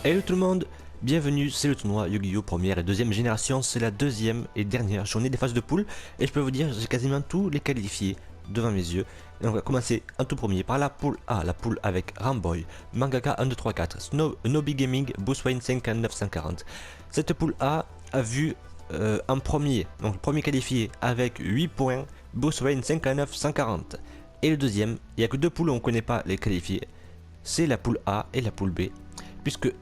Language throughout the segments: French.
Hello tout le monde, bienvenue, c'est le tournoi Yu-Gi-Oh! Première et deuxième génération, c'est la deuxième et dernière journée des phases de poule et je peux vous dire, j'ai quasiment tous les qualifiés devant mes yeux. Et on va commencer en tout premier par la poule A, la poule avec Ramboy, Mangaka 1, 2, 3, 4, Snoby Gaming, Booswayne 5, 9, 140. Cette poule A a vu en premier, donc le premier qualifié avec 8 points, Booswayne 5, 9, 140. Et le deuxième, il n'y a que deux poules où on ne connaît pas les qualifiés, c'est la poule A et la poule B. Puisque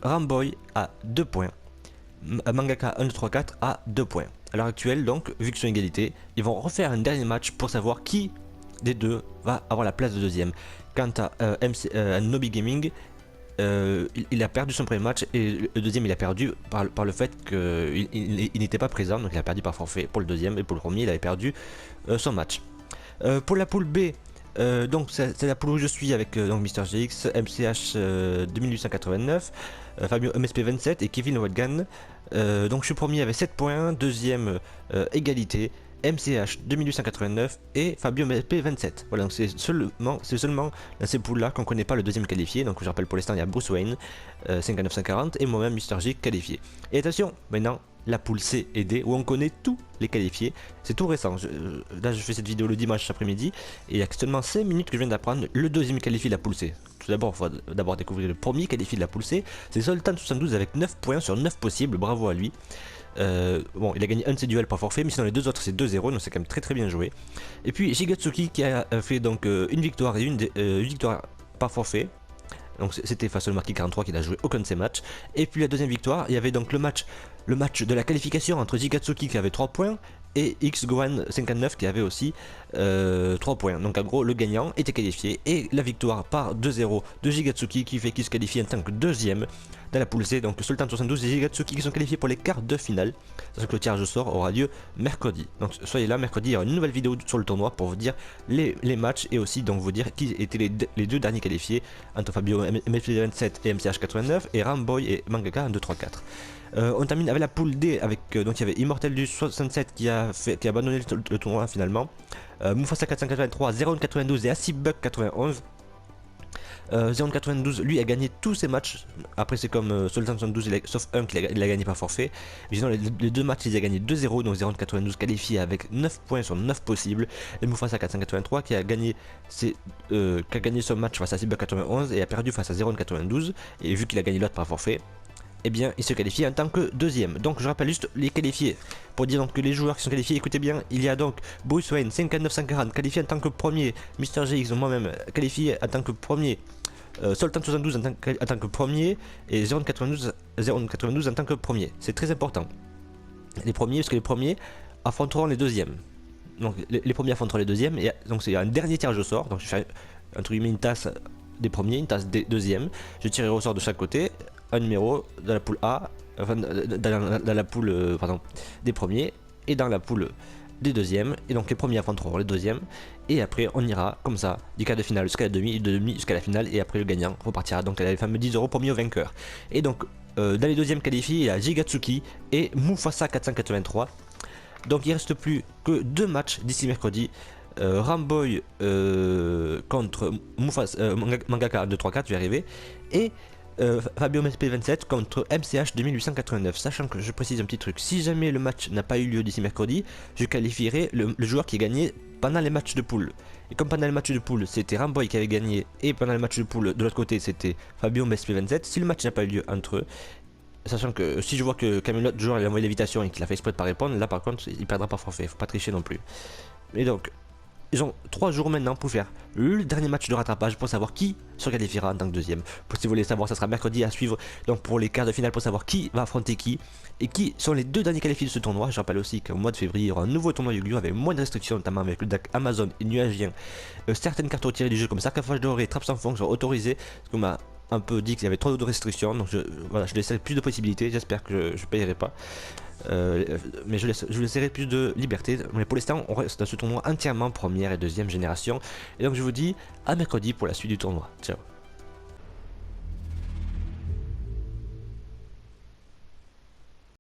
Ramboy a 2 points, Mangaka 1, 2, 3, 4 a 2 points. À l'heure actuelle, donc, vu qu'ils sont égalité, ils vont refaire un dernier match pour savoir qui des deux va avoir la place de deuxième. Quant à Nobi Gaming, il a perdu son premier match et le deuxième il a perdu par le fait qu'il n'était pas présent, donc il a perdu par forfait pour le deuxième, et pour le premier il avait perdu son match. Pour la poule B, donc c'est la poule où je suis avec donc Mister GX, MCH 2889, Fabio MSP 27 et Kevin Wadgan. Donc je suis premier avec 7 points, deuxième égalité, MCH 2889 et Fabio MSP 27. Voilà, donc c'est seulement dans ces poules là qu'on connaît pas le deuxième qualifié. Donc je rappelle, pour l'instant il y a Bruce Wayne 59540 et moi-même Mister G qualifié. Et attention, maintenant la poule C et D où on connaît tous les qualifiés. C'est tout récent. Là je fais cette vidéo le dimanche après-midi et il y a seulement 5 minutes que je viens d'apprendre le deuxième qualifié de la poule C. Tout d'abord, il faut d'abord découvrir le premier qualifié de la poule C. C'est Sultan72 avec 9 points sur 9 possibles. Bravo à lui. Bon, il a gagné un de ses duels par forfait, mais sinon les deux autres c'est 2-0, donc c'est quand même très bien joué. Et puis Shigatsuki qui a fait donc une victoire et une victoire par forfait. Donc c'était face au Marquis 43 qui n'a joué aucun de ses matchs. Et puis la deuxième victoire, il y avait donc le match de la qualification entre Shigatsuki qui avait 3 points et X-Gohan 59 qui avait aussi 3 points. Donc en gros le gagnant était qualifié et la victoire par 2-0 de Shigatsuki qui fait qu'il se qualifie en tant que deuxième dans la poule C. Donc Sultan 72 et Shigatsuki qui sont qualifiés pour les quarts de finale. Sachant que le tirage au sort aura lieu mercredi. Donc soyez là, mercredi il y aura une nouvelle vidéo sur le tournoi pour vous dire les matchs et aussi donc vous dire qui étaient les deux derniers qualifiés entre Fabio MSP27 et MCH89 et Ramboy et Mangaka 1, 2, 3, 4. On termine avec la poule D avec donc il y avait Immortel du 67 qui a abandonné le tournoi finalement, Mufasa 483, 092 et Acibug 91. 092 lui a gagné tous ses matchs. Après c'est comme Sultan 72 sauf un qu'il a gagné par forfait. Mais sinon les deux matchs il a gagné 2-0, donc 092 qualifié avec 9 points sur 9 possibles. Et Mufasa 483 qui a gagné son match face à Acibug 91 et a perdu face à 092. Et vu qu'il a gagné l'autre par forfait, eh bien il se qualifie en tant que deuxième. Donc je rappelle juste les qualifiés pour dire donc que les joueurs qui sont qualifiés, écoutez bien, il y a donc Bruce Wayne 5940 qualifié en tant que premier, Mister GX moi-même qualifié en tant que premier, Sultan 72 en tant que premier et 092 en tant que premier. C'est très important les premiers, parce que les premiers affronteront les deuxièmes. Donc les premiers affronteront les deuxièmes et donc c'est un dernier tirage au sort. Donc je fais entre guillemets une tasse des premiers, une tasse des deuxièmes. Je tirerai au sort de chaque côté un numéro dans la poule A, enfin dans la poule des premiers et dans la poule des deuxièmes, et donc les premiers affronteront les deuxièmes et après on ira comme ça du quart de finale jusqu'à la demi, de demi jusqu'à la finale, et après le gagnant repartira donc les fameux 10€ promis au vainqueur. Et donc dans les deuxièmes qualifiés il y a Shigatsuki et Mufasa 483. Donc il reste plus que 2 matchs d'ici mercredi. Ramboy contre Mangaka 2, 3, 4, je vais arriver, et Fabio MSP 27 contre MCH 2889. Sachant que je précise un petit truc, si jamais le match n'a pas eu lieu d'ici mercredi, je qualifierai le joueur qui a gagné pendant les matchs de poule. Et comme pendant les matchs de poule c'était Ramboy qui avait gagné, et pendant les matchs de poule de l'autre côté c'était Fabio MSP 27, si le match n'a pas eu lieu entre eux, sachant que si je vois que quand même l'autre joueur il a envoyé l'invitation et qu'il a fait exprès de pas répondre, là par contre il perdra pas forfait, faut pas tricher non plus. Et donc ils ont 3 jours maintenant pour faire le dernier match de rattrapage pour savoir qui se qualifiera en tant que deuxième. Si vous voulez savoir, ça sera mercredi à suivre donc pour les quarts de finale pour savoir qui va affronter qui et qui sont les deux derniers qualifiés de ce tournoi. Je rappelle aussi qu'au mois de février il y aura un nouveau tournoi Yu-Gi-Oh avec moins de restrictions, notamment avec le deck Amazon et Nuagien. Certaines cartes retirées du jeu comme Sarcophage doré, Trappe sans fond sont autorisées, parce qu'on m'a un peu dit qu'il y avait trop de restrictions, donc voilà, je laisserai plus de possibilités. J'espère que je ne payerai pas. Mais je laisserai plus de liberté. Mais pour l'instant on reste dans ce tournoi entièrement première et deuxième génération. Et donc je vous dis à mercredi pour la suite du tournoi. Ciao.